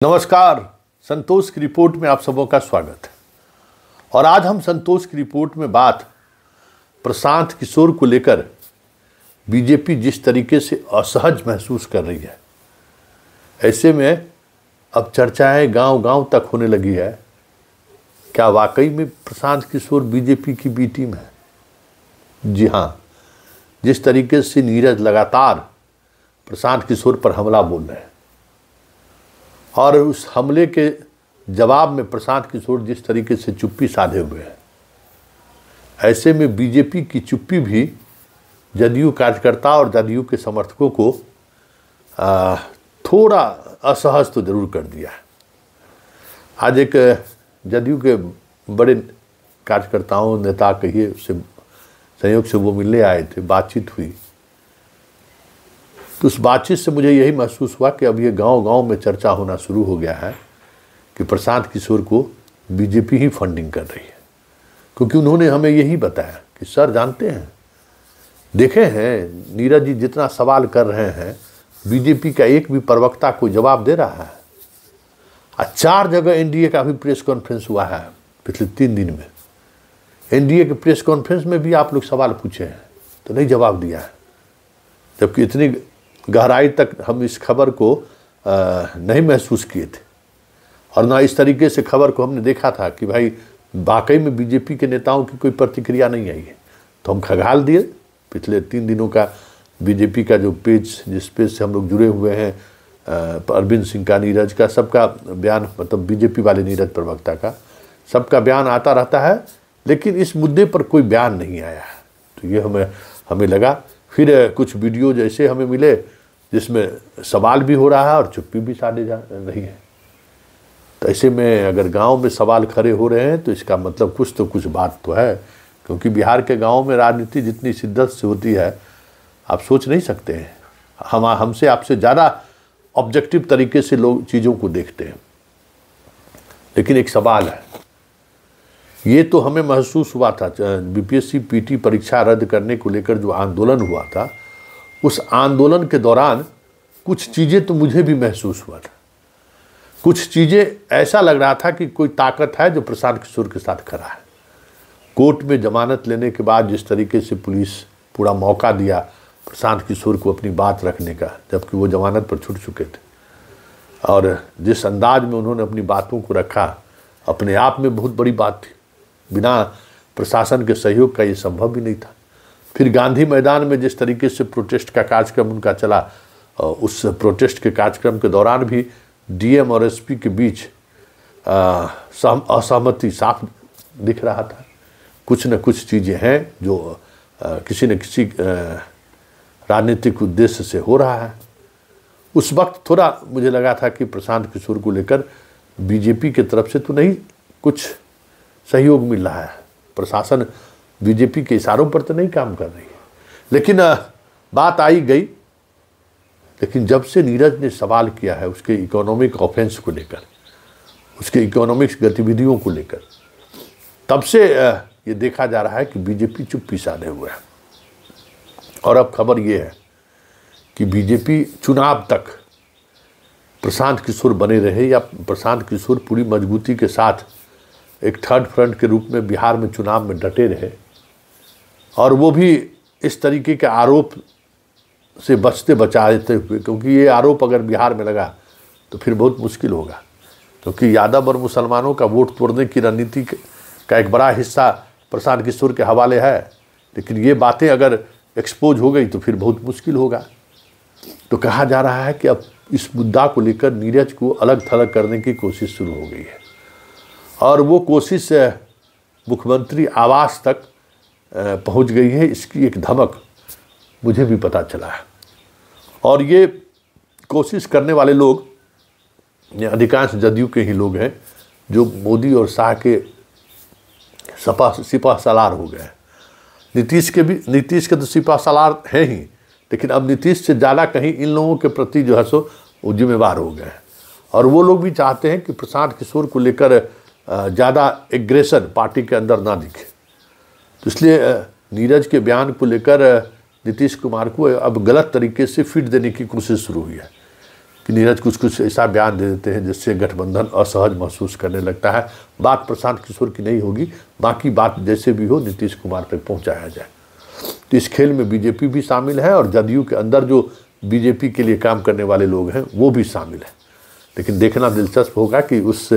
नमस्कार। संतोष की रिपोर्ट में आप सबों का स्वागत है। और आज हम संतोष की रिपोर्ट में बात प्रशांत किशोर को लेकर बीजेपी जिस तरीके से असहज महसूस कर रही है, ऐसे में अब चर्चाएं गांव-गांव तक होने लगी है। क्या वाकई में प्रशांत किशोर बीजेपी की बी टीम है? जी हाँ, जिस तरीके से नीरज लगातार प्रशांत किशोर पर हमला बोल रहे हैं और उस हमले के जवाब में प्रशांत किशोर जिस तरीके से चुप्पी साधे हुए हैं, ऐसे में बीजेपी की चुप्पी भी जदयू कार्यकर्ता और जदयू के समर्थकों को थोड़ा असहज तो जरूर कर दिया है। आज एक जदयू के बड़े कार्यकर्ताओं नेता कहिए उससे संयोग से वो मिलने आए थे, बातचीत हुई, तो उस बातचीत से मुझे यही महसूस हुआ कि अब ये गांव-गांव में चर्चा होना शुरू हो गया है कि प्रशांत किशोर को बीजेपी ही फंडिंग कर रही है। क्योंकि उन्होंने हमें यही बताया कि सर जानते हैं, देखे हैं नीरज जी जितना सवाल कर रहे हैं, बीजेपी का एक भी प्रवक्ता कोई जवाब दे रहा है। 4 जगह एनडीए का भी प्रेस कॉन्फ्रेंस हुआ है पिछले 3 दिन में। एनडीए के प्रेस कॉन्फ्रेंस में भी आप लोग सवाल पूछे हैं तो नहीं जवाब दिया है, जबकि इतनी गहराई तक हम इस खबर को नहीं महसूस किए थे और ना इस तरीके से खबर को हमने देखा था कि भाई वाकई में बीजेपी के नेताओं की कोई प्रतिक्रिया नहीं आई है। तो हम खंगाल दिए पिछले 3 दिनों का बीजेपी का जो पेज, जिस पेज से हम लोग जुड़े हुए हैं, अरविंद सिंह का, नीरज का, सबका बयान, मतलब बीजेपी वाले नीरज प्रवक्ता का, सबका बयान आता रहता है, लेकिन इस मुद्दे पर कोई बयान नहीं आया है। तो ये हमें लगा। फिर कुछ वीडियो जैसे हमें मिले जिसमें सवाल भी हो रहा है और चुप्पी भी साधे जा रही है। तो ऐसे में अगर गांव में सवाल खड़े हो रहे हैं तो इसका मतलब कुछ बात तो है, क्योंकि बिहार के गांव में राजनीति जितनी शिद्दत से होती है आप सोच नहीं सकते हैं। हमसे आपसे ज़्यादा ऑब्जेक्टिव तरीके से लोग चीज़ों को देखते हैं। लेकिन एक सवाल है, ये तो हमें महसूस हुआ था बीपीएससी पीटी परीक्षा रद्द करने को लेकर जो आंदोलन हुआ था, उस आंदोलन के दौरान कुछ चीज़ें तो मुझे भी महसूस हुआ था। कुछ चीज़ें ऐसा लग रहा था कि कोई ताकत है जो प्रशांत किशोर के साथ खड़ा है। कोर्ट में जमानत लेने के बाद जिस तरीके से पुलिस पूरा मौका दिया प्रशांत किशोर को अपनी बात रखने का, जबकि वो जमानत पर छूट चुके थे, और जिस अंदाज में उन्होंने अपनी बातों को रखा, अपने आप में बहुत बड़ी बात थी। बिना प्रशासन के सहयोग का ये संभव भी नहीं था। फिर गांधी मैदान में जिस तरीके से प्रोटेस्ट का कार्यक्रम उनका चला, उस प्रोटेस्ट के कार्यक्रम के दौरान भी डीएम और एसपी के बीच असहमति साफ दिख रहा था। कुछ न कुछ चीज़ें हैं जो किसी न किसी राजनीतिक उद्देश्य से हो रहा है। उस वक्त थोड़ा मुझे लगा था कि प्रशांत किशोर को लेकर बीजेपी की तरफ से तो नहीं कुछ सहयोग मिल रहा है, प्रशासन बीजेपी के इशारों पर तो नहीं काम कर रही है। लेकिन बात आई गई। लेकिन जब से नीरज ने सवाल किया है उसके इकोनॉमिक ऑफेंस को लेकर, उसके इकोनॉमिक्स गतिविधियों को लेकर, तब से ये देखा जा रहा है कि बीजेपी चुप्पी साधे हुए है। और अब खबर ये है कि बीजेपी चुनाव तक प्रशांत किशोर बने रहे या प्रशांत किशोर पूरी मजबूती के साथ एक थर्ड फ्रंट के रूप में बिहार में चुनाव में डटे रहे, और वो भी इस तरीके के आरोप से बचते बचाते हुए, क्योंकि ये आरोप अगर बिहार में लगा तो फिर बहुत मुश्किल होगा, क्योंकि यादव और मुसलमानों का वोट तोड़ने की रणनीति का एक बड़ा हिस्सा प्रशांत किशोर के हवाले है। लेकिन ये बातें अगर एक्सपोज हो गई तो फिर बहुत मुश्किल होगा। तो कहा जा रहा है कि अब इस मुद्दा को लेकर नीरज को अलग थलग करने की कोशिश शुरू हो गई है, और वो कोशिश मुख्यमंत्री आवास तक पहुंच गई है। इसकी एक धमक मुझे भी पता चला है। और ये कोशिश करने वाले लोग अधिकांश जदयू के ही लोग हैं जो मोदी और शाह के सिपह सलार हो गए हैं। नीतीश के तो सिपह सलार हैं ही, लेकिन अब नीतीश से ज़्यादा कहीं इन लोगों के प्रति जो है सो वो जिम्मेवार हो गए हैं। और वो लोग भी चाहते हैं कि प्रशांत किशोर को लेकर ज़्यादा एग्रेशन पार्टी के अंदर ना दिखे। तो इसलिए नीरज के बयान को लेकर नीतीश कुमार को अब गलत तरीके से फिट देने की कोशिश शुरू हुई है कि नीरज कुछ कुछ ऐसा बयान दे देते हैं जिससे गठबंधन असहज महसूस करने लगता है। बात प्रशांत किशोर की नहीं होगी, बाकी बात जैसे भी हो नीतीश कुमार तक पहुंचाया जाए। तो इस खेल में बीजेपी भी शामिल है और जदयू के अंदर जो बीजेपी के लिए काम करने वाले लोग हैं वो भी शामिल है। लेकिन देखना दिलचस्प होगा कि उस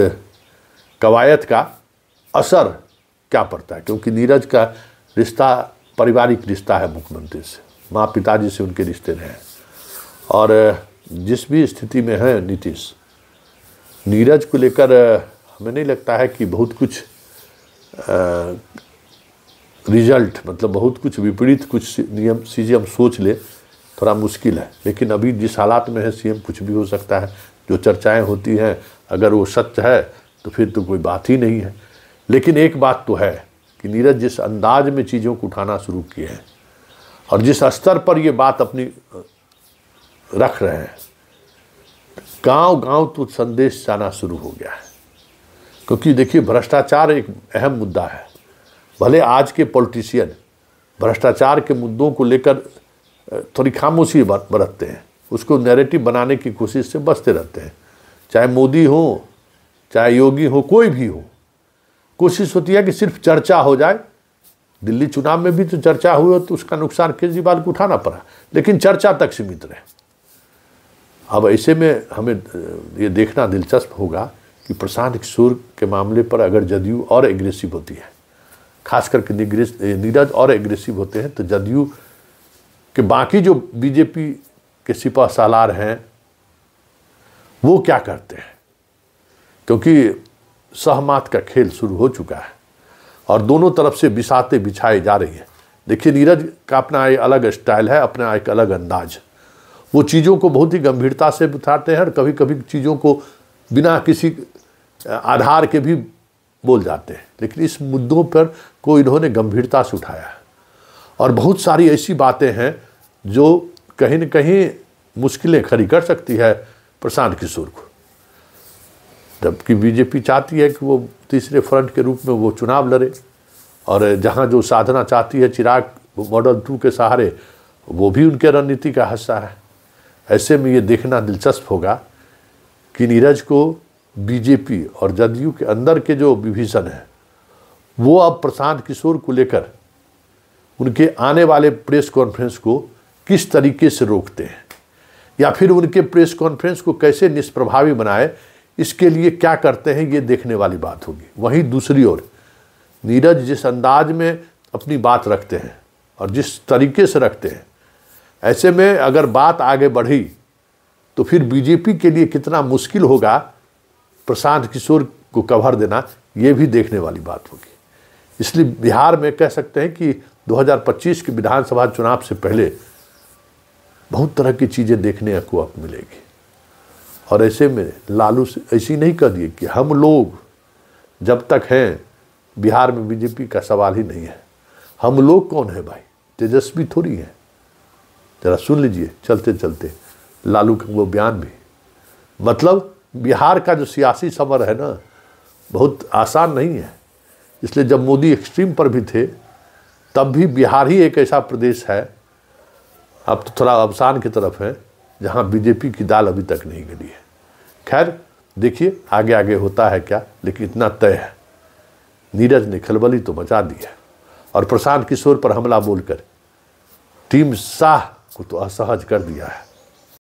कवायद का असर क्या पड़ता है, क्योंकि नीरज का रिश्ता पारिवारिक रिश्ता है मुख्यमंत्री से, माँ पिताजी से उनके रिश्ते रहे हैं। और जिस भी स्थिति में है नीतीश, नीरज को लेकर हमें नहीं लगता है कि बहुत कुछ रिजल्ट, मतलब बहुत कुछ विपरीत कुछ नियम सीएम सोच ले, थोड़ा मुश्किल है। लेकिन अभी जिस हालात में है सीएम, कुछ भी हो सकता है। जो चर्चाएं होती हैं अगर वो सच है तो फिर तो कोई बात ही नहीं है। लेकिन एक बात तो है कि नीरज जिस अंदाज में चीज़ों को उठाना शुरू किए हैं और जिस स्तर पर ये बात अपनी रख रहे हैं, गांव गांव तो संदेश जाना शुरू हो गया है। क्योंकि देखिए, भ्रष्टाचार एक अहम मुद्दा है। भले आज के पॉलिटिशियन भ्रष्टाचार के मुद्दों को लेकर थोड़ी खामोशी बरतते हैं, उसको नैरेटिव बनाने की कोशिश से बचते रहते हैं। चाहे मोदी हो, चाहे योगी हो, कोई भी हो, कोशिश होती है कि सिर्फ चर्चा हो जाए। दिल्ली चुनाव में भी तो चर्चा हुई तो उसका नुकसान केजरीवाल को उठाना पड़ा, लेकिन चर्चा तक सीमित रहे। अब ऐसे में हमें ये देखना दिलचस्प होगा कि प्रशांत किशोर के मामले पर अगर जदयू और एग्रेसिव होती है, खास करके नीरज और एग्रेसिव होते हैं, तो जदयू के बाकी जो बीजेपी के सिपह सालार हैं वो क्या करते हैं, क्योंकि सहमत का खेल शुरू हो चुका है और दोनों तरफ से बिसाते बिछाई जा रही है। देखिए, नीरज का अपना एक अलग स्टाइल है, अपना एक अलग अंदाज। वो चीज़ों को बहुत ही गंभीरता से उठाते हैं और कभी कभी चीज़ों को बिना किसी आधार के भी बोल जाते हैं। लेकिन इस मुद्दों पर को इन्होंने गंभीरता से उठाया है और बहुत सारी ऐसी बातें हैं जो कहीं न कहीं मुश्किलें खड़ी कर सकती है प्रशांत किशोर को। जबकि बीजेपी चाहती है कि वो तीसरे फ्रंट के रूप में वो चुनाव लड़े और जहां जो साधना चाहती है चिराग मॉडल 2 के सहारे, वो भी उनके रणनीति का हिस्सा है। ऐसे में ये देखना दिलचस्प होगा कि नीरज को बीजेपी और जदयू के अंदर के जो विभाजन है वो अब प्रशांत किशोर को लेकर उनके आने वाले प्रेस कॉन्फ्रेंस को किस तरीके से रोकते हैं या फिर उनके प्रेस कॉन्फ्रेंस को कैसे निष्प्रभावी बनाए, इसके लिए क्या करते हैं, ये देखने वाली बात होगी। वहीं दूसरी ओर नीरज जिस अंदाज में अपनी बात रखते हैं और जिस तरीके से रखते हैं, ऐसे में अगर बात आगे बढ़ी तो फिर बीजेपी के लिए कितना मुश्किल होगा प्रशांत किशोर को कवर देना, ये भी देखने वाली बात होगी। इसलिए बिहार में कह सकते हैं कि 2025 के विधानसभा चुनाव से पहले बहुत तरह की चीज़ें देखने को अब मिलेगी। और ऐसे में लालू से ऐसी नहीं कर दिए कि हम लोग जब तक हैं, बिहार में बीजेपी का सवाल ही नहीं है। हम लोग कौन है भाई? तेजस्वी थोड़ी है। जरा सुन लीजिए चलते चलते लालू का वो बयान भी। मतलब बिहार का जो सियासी समर है ना, बहुत आसान नहीं है। इसलिए जब मोदी एक्सट्रीम पर भी थे तब भी बिहार ही एक ऐसा प्रदेश है, अब तो थोड़ा अवसान की तरफ है, जहां बीजेपी की दाल अभी तक नहीं गली है। खैर देखिए आगे आगे होता है क्या, लेकिन इतना तय है नीरज ने खलबली तो मचा दी है और प्रशांत किशोर पर हमला बोलकर टीम शाह को तो असहज कर दिया है।